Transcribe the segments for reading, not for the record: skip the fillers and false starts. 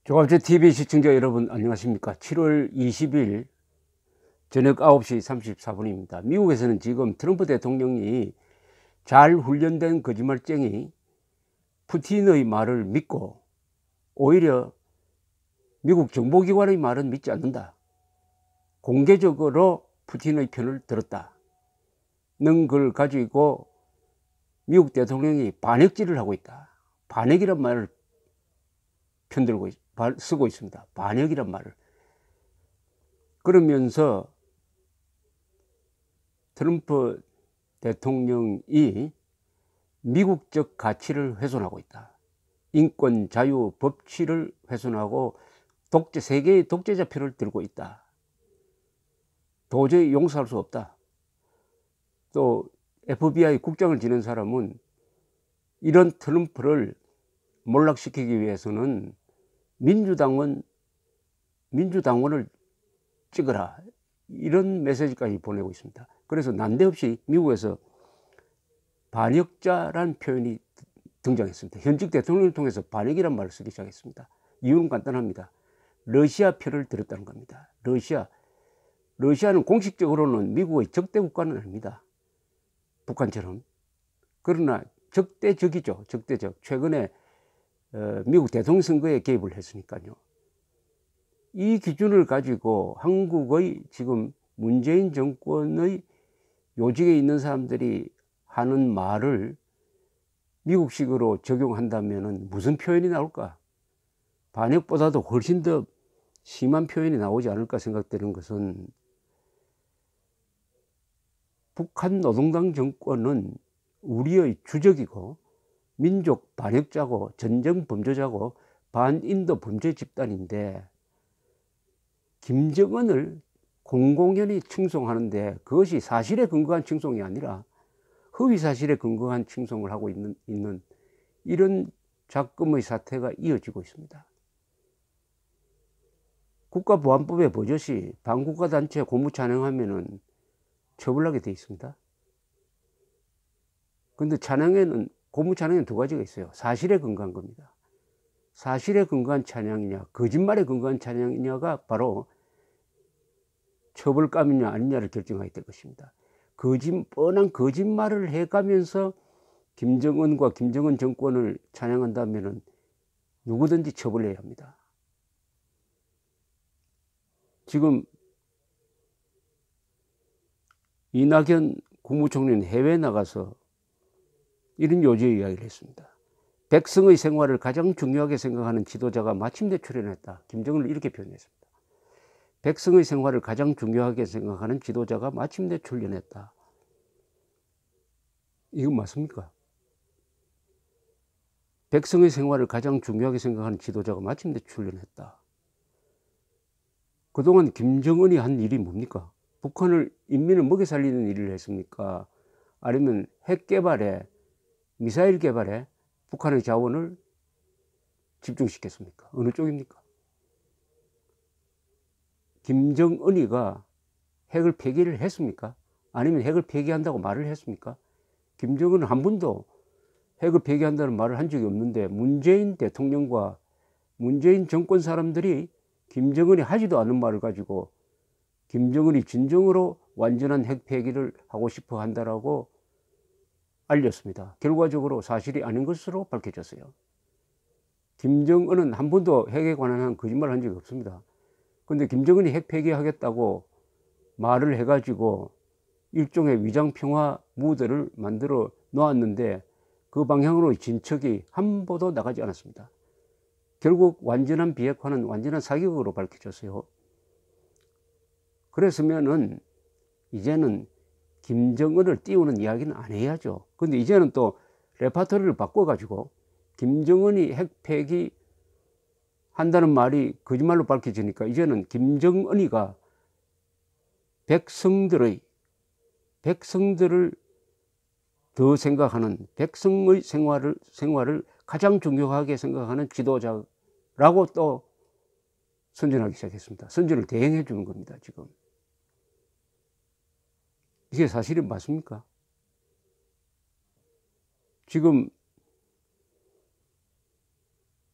조갑제TV 시청자 여러분 안녕하십니까. 7월 20일 저녁 9시 34분입니다. 미국에서는 지금 트럼프 대통령이 잘 훈련된 거짓말쟁이 푸틴의 말을 믿고 오히려 미국 정보기관의 말은 믿지 않는다, 공개적으로 푸틴의 편을 들었다는 걸 가지고 미국 대통령이 반역질을 하고 있다. 반역이란 말을 쓰고 있습니다. 반역이란 말을. 그러면서 트럼프 대통령이 미국적 가치를 훼손하고 있다. 인권, 자유, 법치를 훼손하고 세계의 독재자 표를 들고 있다. 도저히 용서할 수 없다. 또 FBI 국장을 지낸 사람은 이런 트럼프를 몰락시키기 위해서는 민주당원을 찍어라, 이런 메시지까지 보내고 있습니다. 그래서 난데없이 미국에서 반역자란 표현이 등장했습니다. 현직 대통령을 통해서 반역이란 말을 쓰기 시작했습니다. 이유는 간단합니다. 러시아 표를 들었다는 겁니다. 러시아는 공식적으로는 미국의 적대 국가는 아닙니다. 북한처럼. 그러나 적대적이죠. 적대적. 최근에 미국 대통령 선거에 개입을 했으니까요. 이 기준을 가지고 한국의 지금 문재인 정권의 요직에 있는 사람들이 하는 말을 미국식으로 적용한다면 무슨 표현이 나올까? 반역보다도 훨씬 더 심한 표현이 나오지 않을까 생각되는 것은, 북한 노동당 정권은 우리의 주적이고 민족 반역자고 전쟁 범죄자고 반인도 범죄 집단인데, 김정은을 공공연히 칭송하는데 그것이 사실에 근거한 칭송이 아니라 허위 사실에 근거한 칭송을 하고 있는 이런 작금의 사태가 이어지고 있습니다. 국가보안법에 버젓이 반국가단체 고무 찬양하면은 처벌하게 되어 있습니다. 그런데 고무 찬양에는 두 가지가 있어요. 사실에 근거한 겁니다. 사실에 근거한 찬양이냐, 거짓말에 근거한 찬양이냐가 바로 처벌감이냐 아니냐를 결정하게 될 것입니다. 뻔한 거짓말을 해가면서 김정은과 김정은 정권을 찬양한다면 누구든지 처벌해야 합니다. 지금 이낙연 국무총리는 해외에 나가서 이런 요지의 이야기를 했습니다. 백성의 생활을 가장 중요하게 생각하는 지도자가 마침내 출연했다. 김정은을 이렇게 표현했습니다. 백성의 생활을 가장 중요하게 생각하는 지도자가 마침내 출연했다. 이건 맞습니까? 백성의 생활을 가장 중요하게 생각하는 지도자가 마침내 출연했다. 그동안 김정은이 한 일이 뭡니까? 인민을 먹여 살리는 일을 했습니까? 아니면 핵 개발에, 미사일 개발에 북한의 자원을 집중시켰습니까? 어느 쪽입니까? 김정은이가 핵을 폐기를 했습니까? 아니면 핵을 폐기한다고 말을 했습니까? 김정은은 한 번도 핵을 폐기한다는 말을 한 적이 없는데, 문재인 대통령과 문재인 정권 사람들이 김정은이 하지도 않은 말을 가지고 김정은이 진정으로 완전한 핵 폐기를 하고 싶어 한다라고 알렸습니다. 결과적으로 사실이 아닌 것으로 밝혀졌어요. 김정은은 한 번도 핵에 관한 거짓말을 한 적이 없습니다. 근데 김정은이 핵 폐기하겠다고 말을 해가지고 일종의 위장평화 무드를 만들어 놓았는데, 그 방향으로 진척이 한 번도 나가지 않았습니다. 결국 완전한 비핵화는 완전한 사격으로 밝혀졌어요. 그랬으면은 이제는 김정은을 띄우는 이야기는 안 해야죠. 근데 이제는 또 레파토리를 바꿔가지고 김정은이 핵 폐기 한다는 말이 거짓말로 밝혀지니까 이제는 김정은이가 백성들을 더 생각하는, 백성의 생활을 가장 중요하게 생각하는 지도자라고 또 선전하기 시작했습니다. 선전을 대행해 주는 겁니다. 지금 이게 사실이 맞습니까? 지금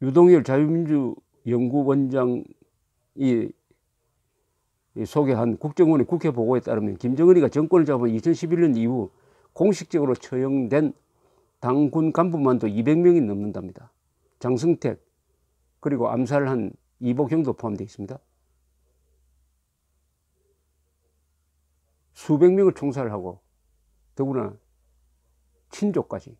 유동열 연구원장이 소개한 국정원의 국회 보고에 따르면 김정은이가 정권을 잡은 2011년 이후 공식적으로 처형된 당군 간부만도 200명이 넘는답니다. 장승택 그리고 암살한 이복형도 포함되어 있습니다. 수백 명을 총살하고 더구나 친족까지.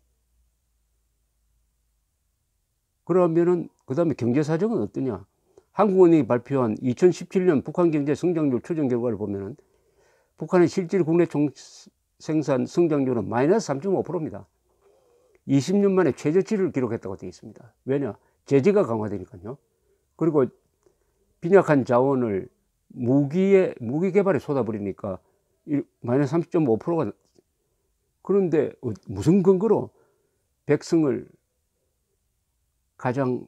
그러면은 그 다음에 경제사정은 어떠냐? 한국은행이 발표한 2017년 북한 경제 성장률 추정 결과를 보면은 북한의 실질 국내 총생산 성장률은 마이너스 3.5%입니다. 20년 만에 최저치를 기록했다고 되어 있습니다. 왜냐? 제재가 강화되니까요. 그리고 빈약한 자원을 무기 개발에 쏟아버리니까 마이너스 30.5%가. 그런데 무슨 근거로 백성을 가장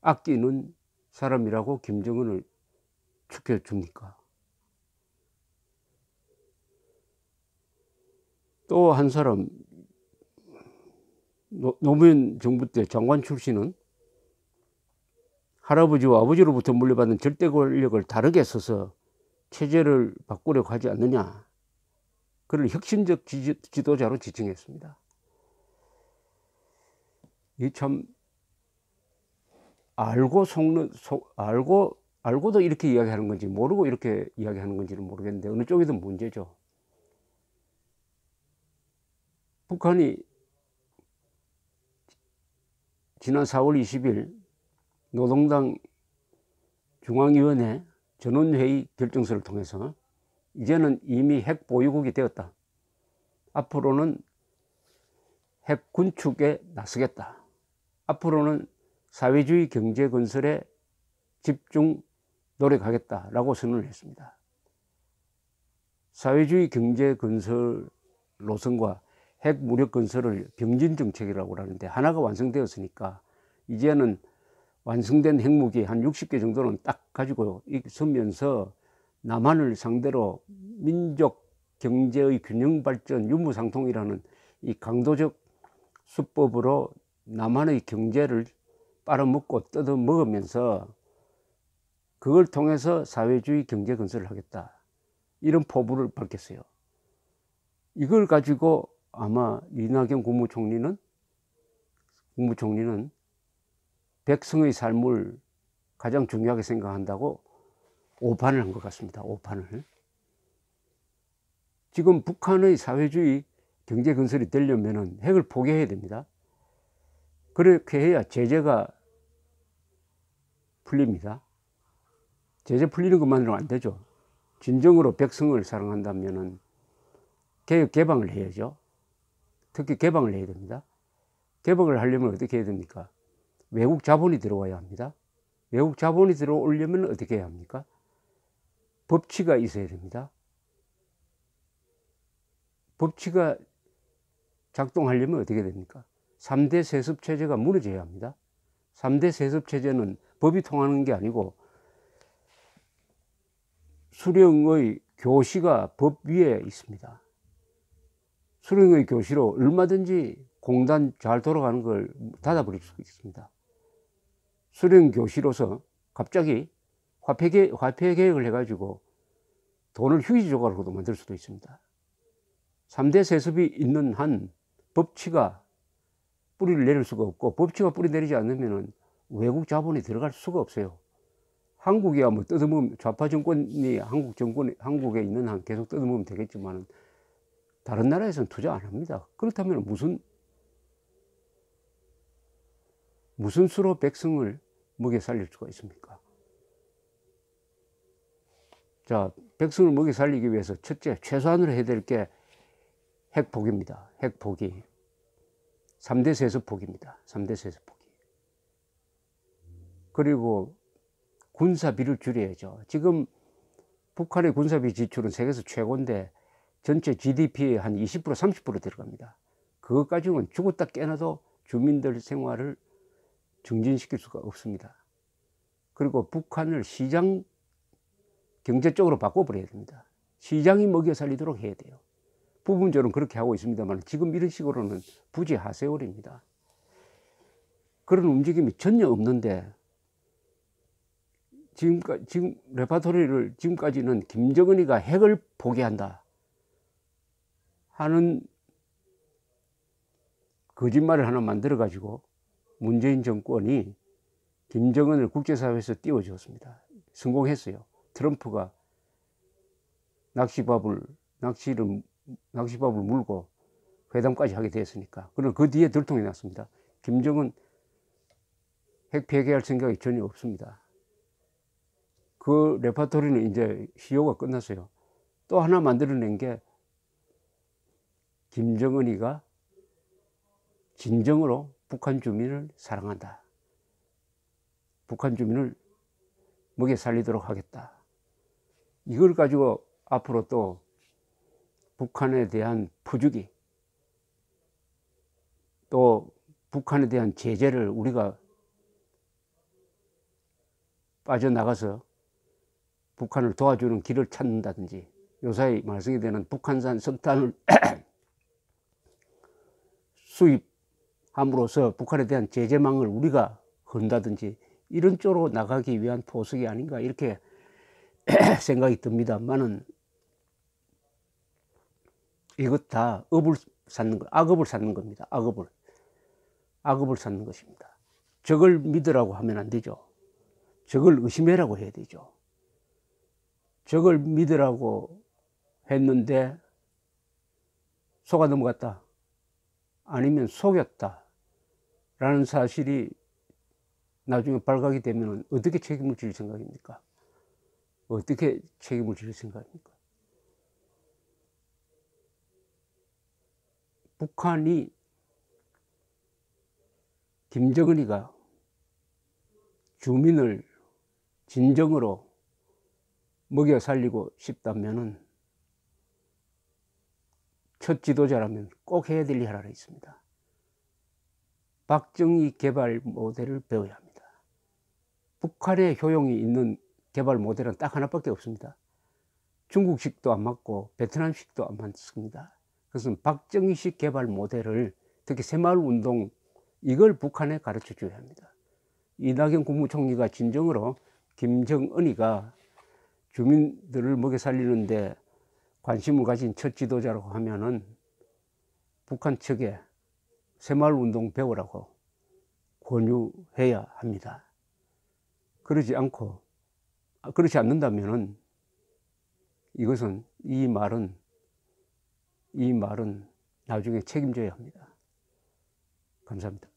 아끼는 사람이라고 김정은을 축혀줍니까? 또 한 사람, 노무현 정부 때 장관 출신은 할아버지와 아버지로부터 물려받은 절대 권력을 다르게 써서 체제를 바꾸려고 하지 않느냐. 그를 혁신적 지도자로 지칭했습니다. 이 참 알고도 이렇게 이야기하는 건지 모르고 이렇게 이야기하는 건지는 모르겠는데 어느 쪽이든 문제죠. 북한이 지난 4월 20일 노동당 중앙위원회 전원회의 결정서를 통해서 이제는 이미 핵 보유국이 되었다. 앞으로는 핵 군축에 나서겠다. 앞으로는 사회주의 경제 건설에 집중 노력하겠다라고 선언을 했습니다. 사회주의 경제 건설 노선과 핵 무력 건설을 병진 정책이라고 하는데 하나가 완성되었으니까 이제는 완성된 핵무기 한 60개 정도는 딱 가지고 서면서 남한을 상대로 민족 경제의 균형 발전 유무상통이라는 이 강도적 수법으로 남한의 경제를 빨아먹고 뜯어먹으면서 그걸 통해서 사회주의 경제 건설을 하겠다. 이런 포부를 밝혔어요. 이걸 가지고 아마 이낙연 국무총리는 백성의 삶을 가장 중요하게 생각한다고 오판을 한 것 같습니다. 오판을. 지금 북한의 사회주의 경제 건설이 되려면 핵을 포기해야 됩니다. 그렇게 해야 제재가 풀립니다. 제재 풀리는 것만으로는 안 되죠. 진정으로 백성을 사랑한다면 개혁 개방을 해야죠. 특히 개방을 해야 됩니다. 개방을 하려면 어떻게 해야 됩니까? 외국 자본이 들어와야 합니다. 외국 자본이 들어오려면 어떻게 해야 합니까? 법치가 있어야 됩니다. 법치가 작동하려면 어떻게 됩니까? 3대 세습체제가 무너져야 합니다. 3대 세습체제는 법이 통하는 게 아니고 수령의 교시가 법 위에 있습니다. 수령의 교시로 얼마든지 공단 잘 돌아가는 걸 닫아버릴 수 있습니다. 수령 교시로서 갑자기 화폐 개혁을 해가지고 돈을 휴지 조각으로도 만들 수도 있습니다. 3대 세습이 있는 한 법치가 뿌리를 내릴 수가 없고 법치가 뿌리 내리지 않으면 외국 자본이 들어갈 수가 없어요. 한국이야 뭐 뜯어먹으면 좌파 정권이 한국에 있는 한 계속 뜯어먹으면 되겠지만 다른 나라에서는 투자 안 합니다. 그렇다면 무슨 수로 백성을 먹여 살릴 수가 있습니까? 자, 백성을 먹여 살리기 위해서 첫째, 최소한으로 해야 될 게 핵 포기입니다. 핵 포기. 3대 세습 포기입니다. 3대 세습 포기. 그리고 군사비를 줄여야죠. 지금 북한의 군사비 지출은 세계에서 최고인데 전체 GDP의 한 20%, 30% 들어갑니다. 그것 가지고는 죽었다 깨나도 주민들 생활을 증진시킬 수가 없습니다. 그리고 북한을 시장 경제 쪽으로 바꿔버려야 됩니다. 시장이 먹여 살리도록 해야 돼요. 부분적으로는 그렇게 하고 있습니다만 지금 이런 식으로는 부지 하세월입니다. 그런 움직임이 전혀 없는데 지금 레파토리를 지금까지는 김정은이가 핵을 포기한다 하는 거짓말을 하나 만들어 가지고 문재인 정권이 김정은을 국제사회에서 띄워주었습니다. 성공했어요. 트럼프가 낚시밥을 물고 회담까지 하게 됐으니까. 그럼 그 뒤에 들통이 났습니다. 김정은 핵 폐기할 생각이 전혀 없습니다. 그 레파토리는 이제 시효가 끝났어요. 또 하나 만들어낸 게 김정은이가 진정으로 북한 주민을 사랑한다. 북한 주민을 먹여 살리도록 하겠다. 이걸 가지고 앞으로 또 북한에 대한 퍼주기, 또 북한에 대한 제재를 우리가 빠져나가서 북한을 도와주는 길을 찾는다든지, 요사이 말씀이 되는 북한산 석탄을 수입함으로써 북한에 대한 제재망을 우리가 건다든지 이런 쪽으로 나가기 위한 포석이 아닌가 이렇게 생각이 듭니다만은 이것 다 악업을 쌓는 겁니다. 악업을 쌓는 것입니다. 적을 믿으라고 하면 안 되죠. 적을 의심해라고 해야 되죠. 적을 믿으라고 했는데 속아 넘어갔다, 아니면 속였다 라는 사실이 나중에 발각이 되면 어떻게 책임을 질 생각입니까? 어떻게 책임을 질 생각입니까? 북한이, 김정은이가 주민을 진정으로 먹여 살리고 싶다면은 첫 지도자라면 꼭 해야 될 일 하나 있습니다. 박정희 개발 모델을 배워야 합니다. 북한의 효용이 있는 개발 모델은 딱 하나밖에 없습니다. 중국식도 안 맞고 베트남식도 안 맞습니다. 그것은 박정희식 개발 모델을, 특히 새마을운동, 이걸 북한에 가르쳐 줘야 합니다. 이낙연 국무총리가 진정으로 김정은이가 주민들을 먹여 살리는데 관심을 가진 첫 지도자라고 하면은 북한 측에 새마을운동 배우라고 권유해야 합니다. 그러지 않는다면은 이것은, 이 말은 나중에 책임져야 합니다. 감사합니다.